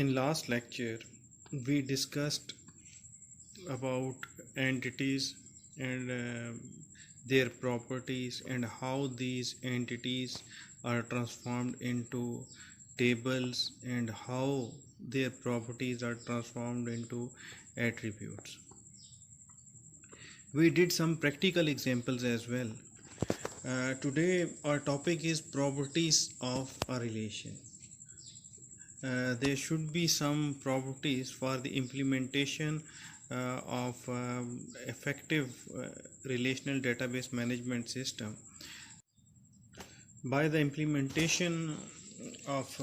In last lecture, we discussed about entities and their properties and how these entities are transformed into tables and how their properties are transformed into attributes. We did some practical examples as well. Today our topic is properties of a relation. There should be some properties for the implementation of effective relational database management system. By the implementation of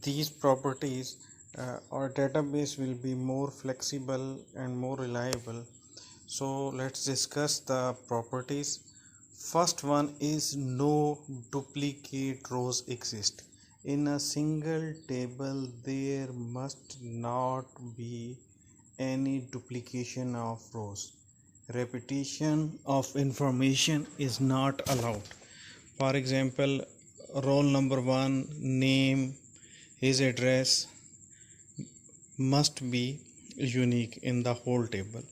these properties, our database will be more flexible and more reliable. So let's discuss the properties. First one is no duplicate rows exist. In a single table there must not be any duplication of rows. Repetition of information is not allowed. For example, roll number 1 name, his address must be unique in the whole table.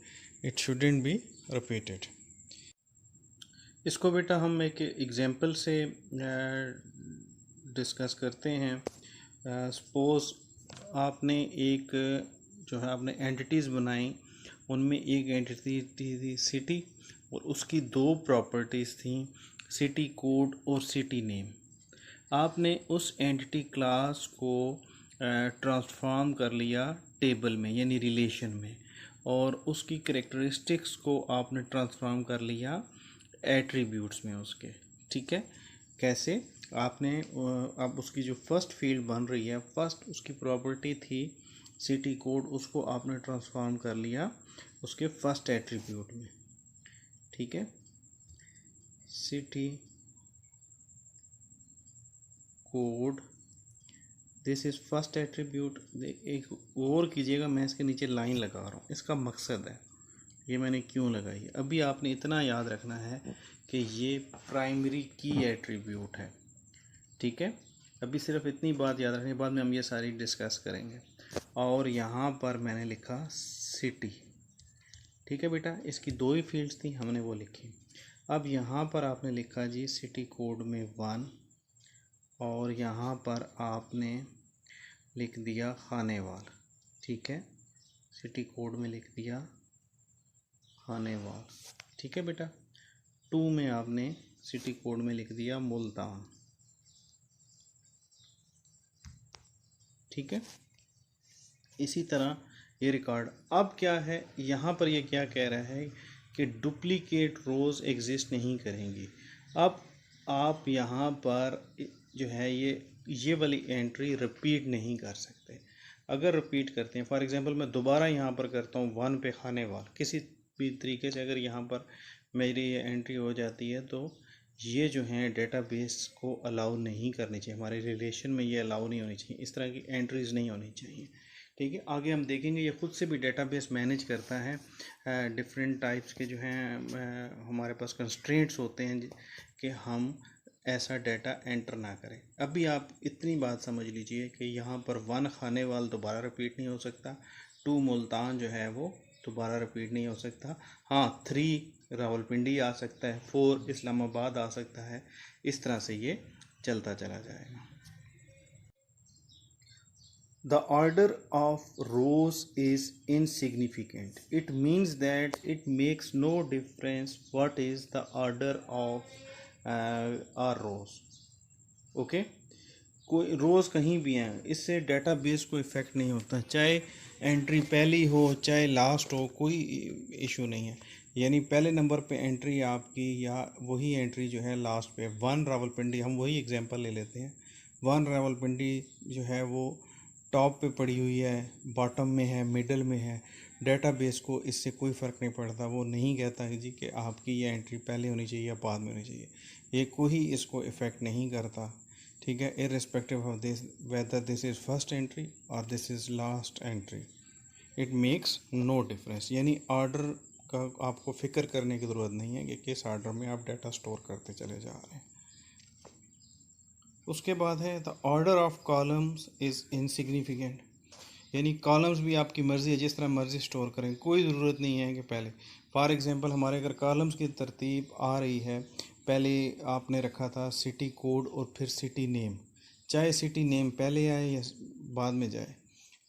It shouldn't be repeated. इसको बेटा हम एक example से discuss करते हैं। Suppose आपने एक जो है आपने एंटिटीज़ बनाई, उनमें एक एंटिटी थी सिटी और उसकी दो प्रॉपर्टीज़ थी सिटी कोड और सिटी नेम। आपने उस एंटिटी क्लास को ट्रांसफॉर्म कर लिया टेबल में यानी रिलेशन में, और उसकी करेक्टरिस्टिक्स को आपने ट्रांसफॉर्म कर लिया एट्रीब्यूट्स में उसके। ठीक है, कैसे? आपने अब उसकी जो फर्स्ट फील्ड बन रही है, फर्स्ट उसकी प्रॉपर्टी थी सिटी कोड, उसको आपने ट्रांसफॉर्म कर लिया उसके फर्स्ट एट्रीब्यूट में। ठीक है, city code, this is first attribute. एक और कीजिएगा, मैं इसके नीचे लाइन लगा रहा हूँ, इसका मकसद है ये मैंने क्यों लगाई है। अभी आपने इतना याद रखना है कि ये प्राइमरी की एट्रीब्यूट है। ठीक है, अभी सिर्फ इतनी बात याद रखने, बाद में हम ये सारी डिस्कस करेंगे। और यहाँ पर मैंने लिखा सिटी। ठीक है बेटा, इसकी दो ही फील्ड्स थी, हमने वो लिखी। अब यहाँ पर आपने लिखा जी सिटी कोड में 1, और यहाँ पर आपने लिख दिया खानेवाल। ठीक है, सिटी कोड में लिख दिया खानेवाल। ठीक है बेटा, 2 में आपने सिटी कोड में लिख दिया मुल्तान। ठीक है, इसी तरह ये रिकॉर्ड। अब क्या है यहाँ पर, ये क्या कह रहा है कि डुप्लीकेट रोज़ एग्जिस्ट नहीं करेंगी। अब आप यहाँ पर जो है ये वाली एंट्री रिपीट नहीं कर सकते। अगर रिपीट करते हैं, फॉर एग्जांपल मैं दोबारा यहाँ पर करता हूँ 1 पे खानेवाल, किसी भी तरीके से अगर यहाँ पर मेरी ये एंट्री हो जाती है, तो ये जो है डेटाबेस को अलाउ नहीं करनी चाहिए, हमारे रिलेशन में ये अलाउ नहीं होनी चाहिए, इस तरह की एंट्रीज़ नहीं होनी चाहिए। ठीक है, आगे हम देखेंगे ये खुद से भी डेटाबेस मैनेज करता है। डिफरेंट टाइप्स के जो हैं हमारे पास कंस्ट्रेंट्स होते हैं कि हम ऐसा डाटा एंटर ना करें। अभी आप इतनी बात समझ लीजिए कि यहाँ पर 1 खानेवाल दोबारा रिपीट नहीं हो सकता, 2 मुल्तान जो है वो दोबारा रिपीट नहीं हो सकता। हाँ, 3 रावलपिंडी आ सकता है, 4 इस्लामाबाद आ सकता है। इस तरह से ये चलता चला जाएगा। The order of rows is insignificant. It means that it makes no difference what is the order of our rows. Okay? कोई रोज़ कहीं भी हैं, इससे डेटाबेस को इफ़ेक्ट नहीं होता, चाहे एंट्री पहली हो चाहे लास्ट हो, कोई इशू नहीं है। यानी पहले नंबर पे एंट्री आपकी या वही एंट्री जो है लास्ट पे 1 रावलपिंडी, हम वही एग्जांपल ले लेते हैं। 1 रावलपिंडी जो है वो टॉप पे पड़ी हुई है, बॉटम में है, मिडल में है, डेटाबेस को इससे कोई फ़र्क नहीं पड़ता। वो नहीं कहता कि जी कि आपकी ये एंट्री पहले होनी चाहिए या बाद में होनी चाहिए, ये कोई इसको इफ़ेक्ट नहीं करता। ठीक है, irrespective of this whether this is first entry और this is last entry, it makes no difference. यानी ऑर्डर का आपको फ़िक्र करने की ज़रूरत नहीं है कि किस ऑर्डर में आप डाटा स्टोर करते चले जा रहे हैं। उसके बाद है the order of columns is insignificant, यानी कॉलम्स भी आपकी मर्ज़ी है, जिस तरह मर्ज़ी स्टोर करें, कोई ज़रूरत नहीं है कि पहले फॉर एग्ज़ाम्पल हमारे अगर कॉलम्स की तरतीब आ रही है, पहले आपने रखा था सिटी कोड और फिर सिटी नेम, चाहे सिटी नेम पहले आए या बाद में जाए,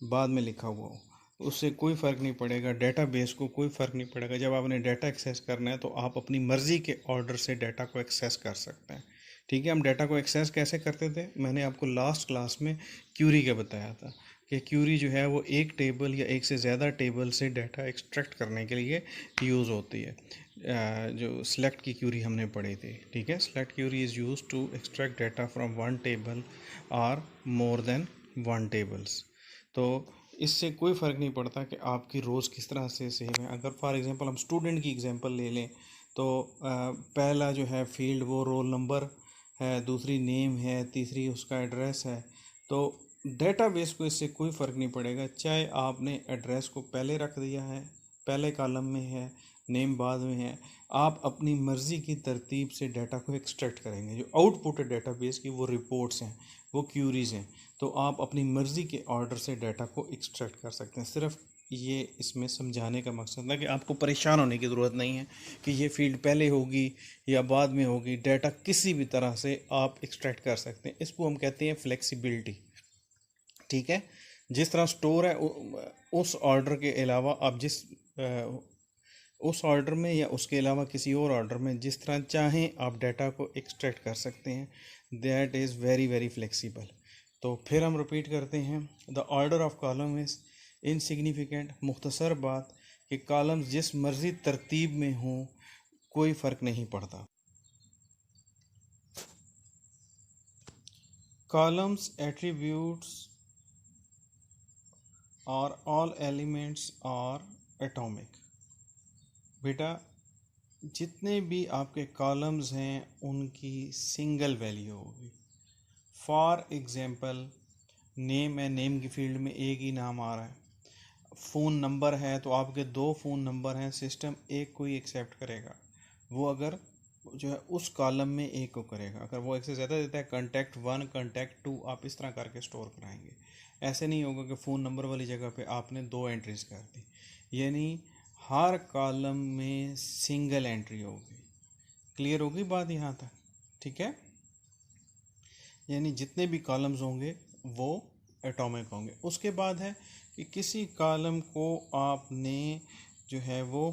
बाद में लिखा हुआ हो, उससे कोई फ़र्क नहीं पड़ेगा, डेटाबेस को कोई फ़र्क नहीं पड़ेगा। जब आपने डाटा एक्सेस करना है तो आप अपनी मर्ज़ी के ऑर्डर से डाटा को एक्सेस कर सकते हैं। ठीक है, हम डाटा को एक्सेस कैसे करते थे, मैंने आपको लास्ट क्लास में क्यूरी का बताया था कि क्यूरी जो है वो एक टेबल या एक से ज़्यादा टेबल से डाटा एक्सट्रैक्ट करने के लिए यूज़ होती है। जो सेलेक्ट की क्यूरी हमने पढ़ी थी, ठीक है, select query is used to extract data from one table or more then one tables. तो इससे कोई फ़र्क नहीं पड़ता कि आपकी रोज़ किस तरह से सेव है। अगर फॉर एग्ज़ाम्पल हम स्टूडेंट की एग्ज़ाम्पल ले लें तो पहला जो है फील्ड वो रोल नंबर है, दूसरी नेम है, तीसरी उसका एड्रेस है। तो डेटाबेस को इससे कोई फ़र्क नहीं पड़ेगा, चाहे आपने एड्रेस को पहले रख दिया है, पहले कॉलम में है, नेम बाद में है, आप अपनी मर्ज़ी की तरतीब से डाटा को एक्सट्रैक्ट करेंगे। जो आउटपुट है डेटाबेस की वो रिपोर्ट्स हैं, वो क्यूरीज़ हैं, तो आप अपनी मर्ज़ी के ऑर्डर से डाटा को एक्सट्रैक्ट कर सकते हैं। सिर्फ ये इसमें समझाने का मकसद है कि आपको परेशान होने की ज़रूरत नहीं है कि ये फील्ड पहले होगी या बाद में होगी, डाटा किसी भी तरह से आप एक्सट्रैक्ट कर सकते हैं। इसको हम कहते हैं फ्लेक्सिबिलिटी। ठीक है, जिस तरह स्टोर है उस ऑर्डर के अलावा आप उस ऑर्डर में या उसके अलावा किसी और ऑर्डर में जिस तरह चाहें आप डाटा को एक्सट्रैक्ट कर सकते हैं। That is very very flexible. तो फिर हम रिपीट करते हैं, the order of column is insignificant. मुख्तसर बात कि कॉलम्स जिस मर्ज़ी तरतीब में हों कोई फ़र्क नहीं पड़ता। कॉलम्स एट्रीब्यूट्स और ऑल एलिमेंट्स आर एटॉमिक। बेटा जितने भी आपके कॉलम्स हैं उनकी सिंगल वैल्यू होगी। फॉर एग्ज़ाम्पल नेम है, नेम की फील्ड में एक ही नाम आ रहा है। फ़ोन नंबर है तो आपके दो फ़ोन नंबर हैं, सिस्टम एक को ही एक्सेप्ट करेगा, वो अगर जो है उस कॉलम में एक को करेगा। अगर वो एक से ज़्यादा देता है, कॉन्टैक्ट वन कॉन्टैक्ट टू, आप इस तरह करके स्टोर कराएंगे। ऐसे नहीं होगा कि फ़ोन नंबर वाली जगह पे आपने दो एंट्रीज कर दी, यानी हर कॉलम में सिंगल एंट्री होगी। क्लियर होगी बात यहाँ तक? ठीक है, यानी जितने भी कॉलम्स होंगे वो एटॉमिक होंगे। उसके बाद है कि किसी कॉलम को आपने जो है वो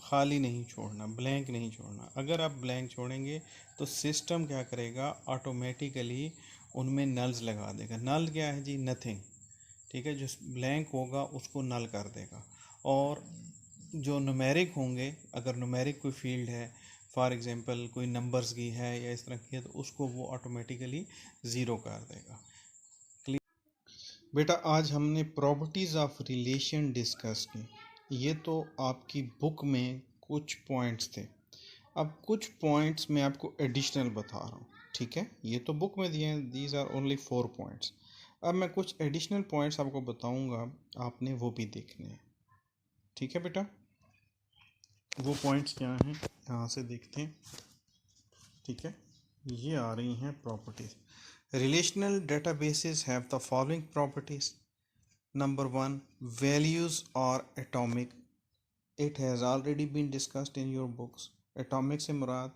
खाली नहीं छोड़ना, ब्लैंक नहीं छोड़ना। अगर आप ब्लैंक छोड़ेंगे तो सिस्टम क्या करेगा, ऑटोमेटिकली उनमें नल्स लगा देगा। नल क्या है जी? नथिंग। ठीक है, जो ब्लैंक होगा उसको नल कर देगा। और जो न्यूमेरिक होंगे, अगर न्यूमेरिक कोई फील्ड है, फॉर एग्जांपल कोई नंबर्स की है या इस तरह की है, तो उसको वो ऑटोमेटिकली ज़ीरो कर देगा। बेटा आज हमने प्रॉपर्टीज़ ऑफ रिलेशन डिस्कस की। ये तो आपकी बुक में कुछ पॉइंट्स थे, अब कुछ पॉइंट्स मैं आपको एडिशनल बता रहा हूँ। ठीक है, ये तो बुक में दिए हैं, दीज आर ओनली 4 पॉइंट्स। अब मैं कुछ एडिशनल पॉइंट्स आपको बताऊँगा, आपने वो भी देखने हैं। ठीक है बेटा, वो पॉइंट्स क्या हैं यहाँ से देखते हैं। ठीक है, ये आ रही हैं properties. Relational databases have the following properties. Number one, values are atomic. It has already been discussed in your books. Atomic से मुराद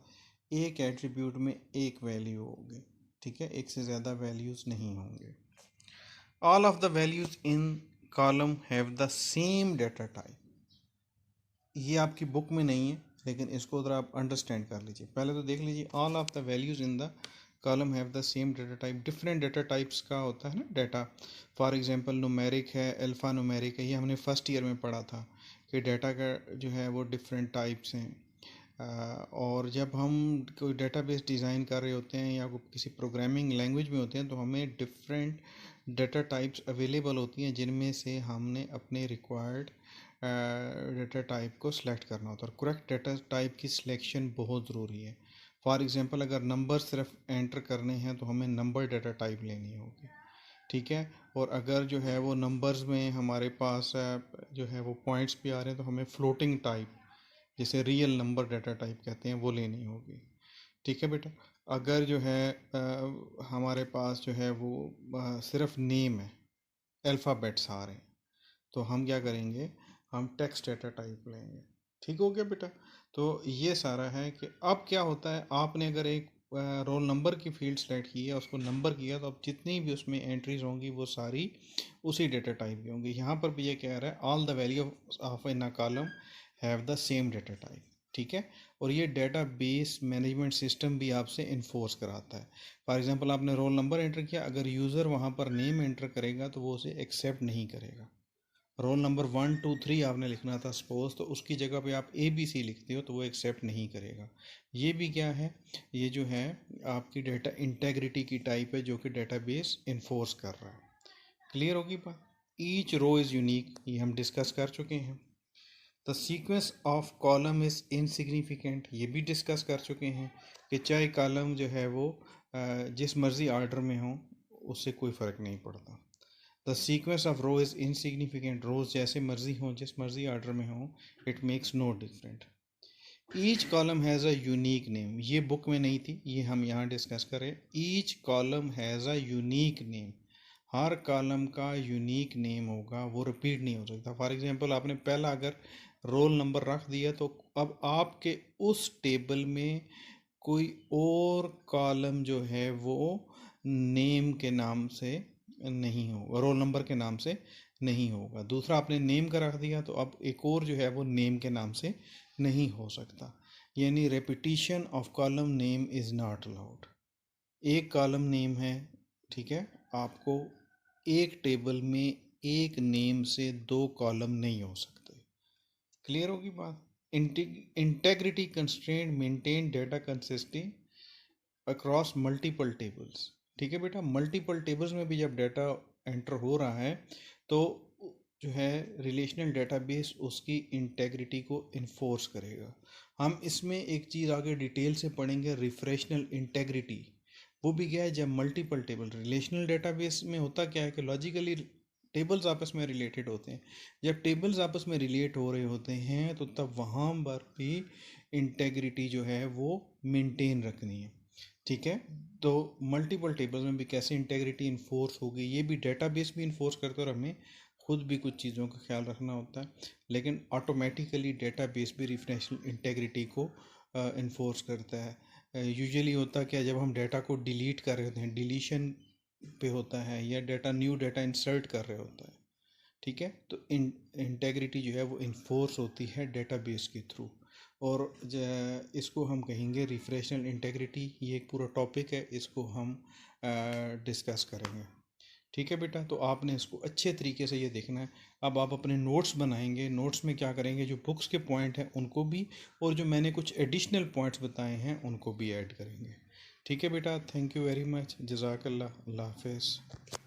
एक एट्रीब्यूट में एक वैल्यू होगी। ठीक है, एक से ज़्यादा वैल्यूज़ नहीं होंगे। All of the values in column have the same data type. ये आपकी बुक में नहीं है, लेकिन इसको ज़रा आप अंडरस्टैंड कर लीजिए। पहले तो देख लीजिए, all of the values in the column have the same data type. Different data types का होता है ना डाटा। फॉर एग्जांपल न्यूमेरिक है, अल्फ़ा न्यूमेरिक है, ये हमने फर्स्ट ईयर में पढ़ा था कि डाटा का जो है वो डिफरेंट टाइप्स हैं। और जब हम कोई डेटाबेस डिज़ाइन कर रहे होते हैं या किसी प्रोग्रामिंग लैंग्वेज में होते हैं तो हमें डिफरेंट डाटा टाइप्स अवेलेबल होती हैं, जिनमें से हमने अपने रिक्वायर्ड डाटा टाइप को सिलेक्ट करना होता है। और करेक्ट डाटा टाइप की सिलेक्शन बहुत ज़रूरी है। फॉर एग्जांपल अगर नंबर सिर्फ एंटर करने हैं तो हमें नंबर डाटा टाइप लेनी होगी। ठीक है, और अगर जो है वो नंबर्स में हमारे पास जो है वो पॉइंट्स भी आ रहे हैं तो हमें फ्लोटिंग टाइप, जिसे रियल नंबर डाटा टाइप कहते हैं, वो लेनी होगी। ठीक है बेटा, अगर जो है हमारे पास जो है वो सिर्फ नेम है, अल्फ़ाबेट्स आ रहे हैं, तो हम क्या करेंगे, हम टेक्स्ट डेटा टाइप लेंगे। ठीक हो गया बेटा। तो ये सारा है कि अब क्या होता है, आपने अगर एक रोल नंबर की फील्ड सेलेक्ट की है, उसको नंबर किया, तो अब जितनी भी उसमें एंट्रीज होंगी वो सारी उसी डेटा टाइप की होंगी। यहाँ पर भी ये कह रहा है all the value of in a column have the same data type. ठीक है। और ये डेटा बेस मैनेजमेंट सिस्टम भी आपसे इन्फोर्स कराता है। फॉर एग्जांपल आपने रोल नंबर एंटर किया, अगर यूज़र वहाँ पर नेम एंटर करेगा तो वो उसे एक्सेप्ट नहीं करेगा। रोल नंबर 1 2 3 आपने लिखना था सपोज, तो उसकी जगह पे आप ABC लिखते हो तो वो एक्सेप्ट नहीं करेगा। ये भी क्या है, ये जो है आपकी डेटा इंटेग्रिटी की टाइप है जो कि डेटाबेस इन्फोर्स कर रहा है। क्लियर होगी बात। ईच रो इज़ यूनिक, ये हम डिस्कस कर चुके हैं। The sequence of column is insignificant, ये भी डिस्कस कर चुके हैं कि चाहे कॉलम जो है वो जिस मर्ज़ी आर्डर में हो उससे कोई फ़र्क नहीं पड़ता। The sequence of row is insignificant, rows जैसे मर्जी हों, जिस मर्जी आर्डर में हों, it makes no different. Each column has a unique name, ये बुक में नहीं थी, ये हम यहाँ डिस्कस करें। Each column has a unique name, हर कॉलम का यूनिक नेम होगा, वो रिपीट नहीं हो सकता। फॉर एग्जांपल आपने पहला अगर रोल नंबर रख दिया तो अब आपके उस टेबल में कोई और कॉलम जो है वो नेम के नाम से नहीं होगा, रोल नंबर के नाम से नहीं होगा। दूसरा आपने नेम का रख दिया तो अब एक और जो है वो नेम के नाम से नहीं हो सकता। यानी repetition of column name is not allowed. एक कॉलम नेम है, ठीक है, आपको एक टेबल में एक नेम से दो कॉलम नहीं हो सकते। क्लियर होगी बात। Integrity constraint maintain data consistency across multiple tables. ठीक है बेटा, मल्टीपल टेबल्स में भी जब डेटा एंटर हो रहा है तो जो है रिलेशनल डेटाबेस उसकी इंटेग्रिटी को इन्फोर्स करेगा। हम इसमें एक चीज़ आगे डिटेल से पढ़ेंगे, रिफ्रेशनल इंटेग्रिटी। वो भी क्या है, जब मल्टीपल टेबल रिलेशनल डेटाबेस में होता क्या है कि लॉजिकली टेबल्स आपस में रिलेटेड होते हैं। जब टेबल्स आपस में रिलेट हो रहे होते हैं तो तब वहाँ पर भी इंटेग्रिटी जो है वो मेंटेन रखनी है। ठीक है। तो मल्टीपल टेबल्स में भी कैसे इंटेग्रिटी इन्फोर्स होगी, ये भी डेटाबेस भी इन्फोर्स करते हैं और हमें खुद भी कुछ चीज़ों का ख्याल रखना होता है। लेकिन ऑटोमेटिकली डेटाबेस भी रिफ्रेशनल इंटेग्रिटी को इन्फोर्स करता है। यूजुअली होता क्या, जब हम डेटा को डिलीट कर रहे होते हैं, डिलीशन पे होता है, या डेटा न्यू डेटा इंसर्ट कर रहे होता है, ठीक है, तो इंटेग्रिटी जो है वो इन्फोर्स होती है डेटाबेस के थ्रू। और इसको हम कहेंगे रिफ्रेशनल इंटेग्रिटी। ये एक पूरा टॉपिक है, इसको हम डिस्कस करेंगे। ठीक है बेटा, तो आपने इसको अच्छे तरीके से ये देखना है। अब आप अपने नोट्स बनाएंगे, नोट्स में क्या करेंगे, जो बुक्स के पॉइंट हैं उनको भी, और जो मैंने कुछ एडिशनल पॉइंट्स बताए हैं उनको भी ऐड करेंगे। ठीक है बेटा, थैंक यू वेरी मच, जज़ाकल्लाह, अल्लाह हाफिज़।